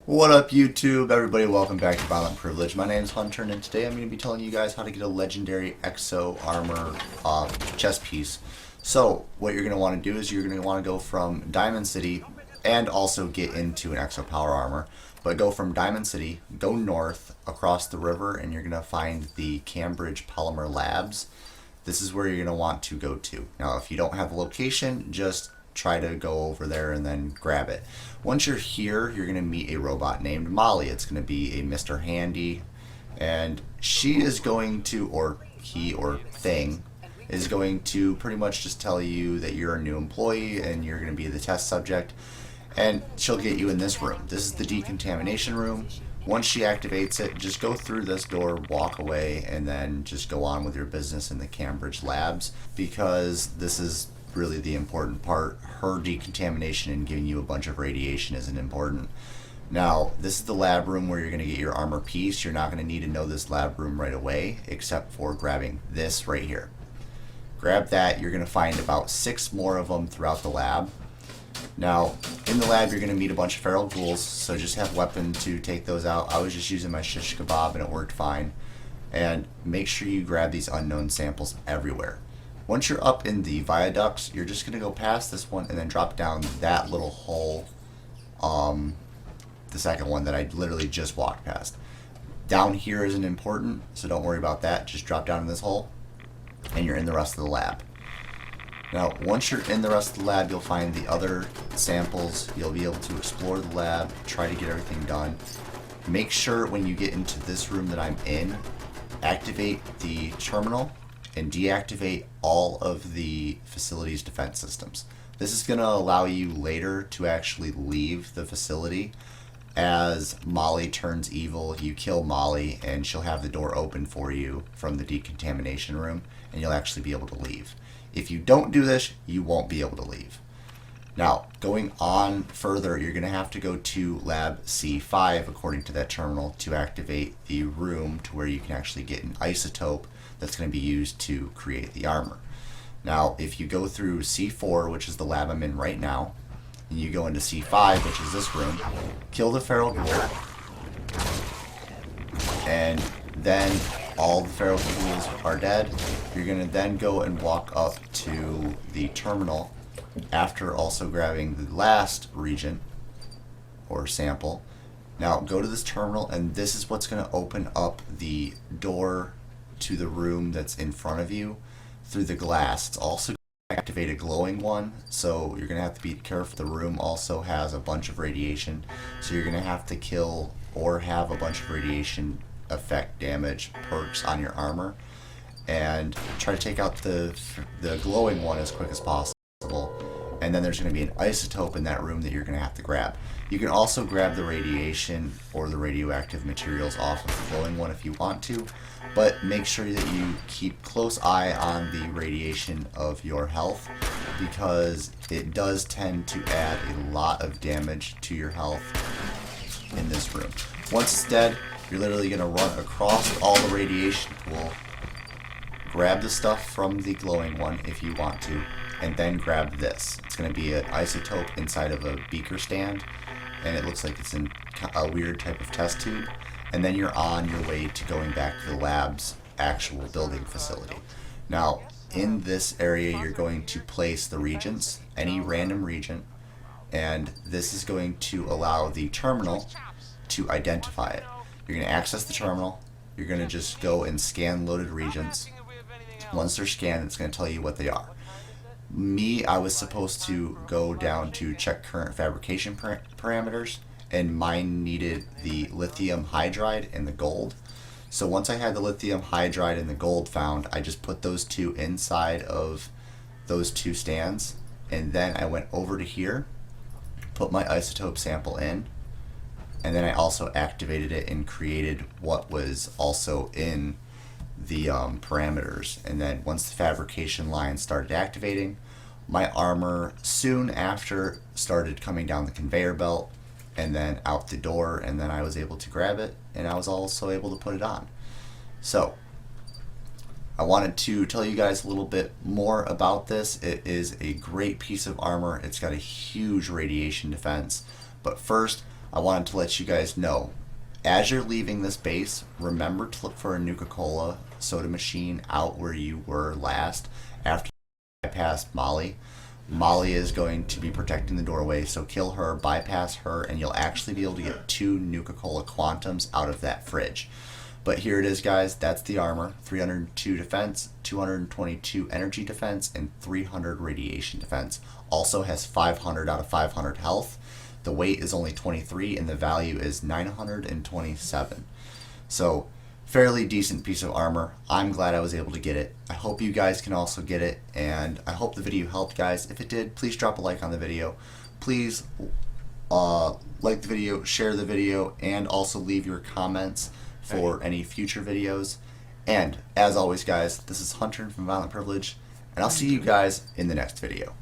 What up YouTube, everybody? Welcome back to Violent Privilege. My name is Hunter, and today I'm going to be telling you guys how to get a legendary exo armor chest piece. So what you're going to want to do is you're going to want to go from Diamond City and also get into an exo power armor. But go from Diamond City, go north across the river, and you're going to find the Cambridge Polymer Labs. This is where you're going to want to go to. Now if you don't have a location, just try to go over there and then grab it. Once you're here, you're going to meet a robot named Molly. It's going to be a Mr. Handy, and she is going to, or he or thing, is going to pretty much just tell you that you're a new employee and you're going to be the test subject, and she'll get you in this room. This is the decontamination room. Once she activates it, just go through this door, walk away, and then just go on with your business in the Cambridge Labs, because this is really the important part. Her decontamination and giving you a bunch of radiation isn't important. Now, this is the lab room where you're going to get your armor piece. You're not going to need to know this lab room right away, except for grabbing this right here. Grab that. You're going to find about 6 more of them throughout the lab. Now, in the lab, you're going to meet a bunch of feral ghouls, so just have weapon to take those out. I was just using my shish kebab and it worked fine. And make sure you grab these unknown samples everywhere. Once you're up in the viaducts, you're just going to go past this one and then drop down that little hole, the second one that I literally just walked past. Down here isn't important, so don't worry about that. Just drop down in this hole, and you're in the rest of the lab. Now, once you're in the rest of the lab, you'll find the other samples. You'll be able to explore the lab, try to get everything done. Make sure when you get into this room that I'm in, activate the terminal and deactivate all of the facility's defense systems. This is going to allow you later to actually leave the facility. As Molly turns evil, you kill Molly and she'll have the door open for you from the decontamination room, and you'll actually be able to leave. If you don't do this, you won't be able to leave. Now, going on further, you're going to have to go to Lab C5 according to that terminal to activate the room to where you can actually get an isotope that's going to be used to create the armor. Now, if you go through C4, which is the lab I'm in right now, and you go into C5, which is this room, kill the feral ghoul, and then all the feral ghouls are dead. You're going to then go and walk up to the terminal after also grabbing the last region or sample. Now go to this terminal, and this is what's going to open up the door to the room that's in front of you through the glass. It's also going to activate a glowing one, so you're going to have to be careful. The room also has a bunch of radiation, so you're going to have to kill or have a bunch of radiation effect damage perks on your armor, and try to take out the glowing one as quick as possible. And then there's going to be an isotope in that room that you're going to have to grab. You can also grab the radiation or the radioactive materials off of the glowing one if you want to, but make sure that you keep close eye on the radiation of your health, because it does tend to add a lot of damage to your health in this room. Once it's dead, you're literally going to run across all the radiation pool, grab the stuff from the glowing one if you want to, and then grab this. It's going to be an isotope inside of a beaker stand, and it looks like it's in a weird type of test tube, and then you're on your way to going back to the lab's actual building facility. Now, in this area, you're going to place the regents, any random regent, and this is going to allow the terminal to identify it. You're going to access the terminal, you're going to just go and scan loaded regents. Once they're scanned, it's going to tell you what they are. I was supposed to go down to check current fabrication parameters, and mine needed the lithium hydride and the gold. So once I had the lithium hydride and the gold found, I just put those two inside of those two stands, and then I went over to here, put my isotope sample in, and then I also activated it and created what was also in the parameters. And then once the fabrication line started activating, my armor soon after started coming down the conveyor belt and then out the door, and then I was able to grab it, and I was also able to put it on. So I wanted to tell you guys a little bit more about this. It is a great piece of armor. It's got a huge radiation defense, but first I wanted to let you guys know, as you're leaving this base, remember to look for a Nuka-Cola soda machine out where you were last after you bypassed Molly. Molly is going to be protecting the doorway, so kill her, bypass her, and you'll actually be able to get 2 Nuka-Cola Quantums out of that fridge. But here it is, guys. That's the armor. 302 defense, 222 energy defense, and 300 radiation defense. Also has 500 out of 500 health. The weight is only 23, and the value is 927. So, fairly decent piece of armor. I'm glad I was able to get it. I hope you guys can also get it, and I hope the video helped, guys. If it did, please drop a like on the video. Please like the video, share the video, and also leave your comments for any future videos. And as always, guys, this is Hunter from Violent Privilege, and I'll see you guys in the next video.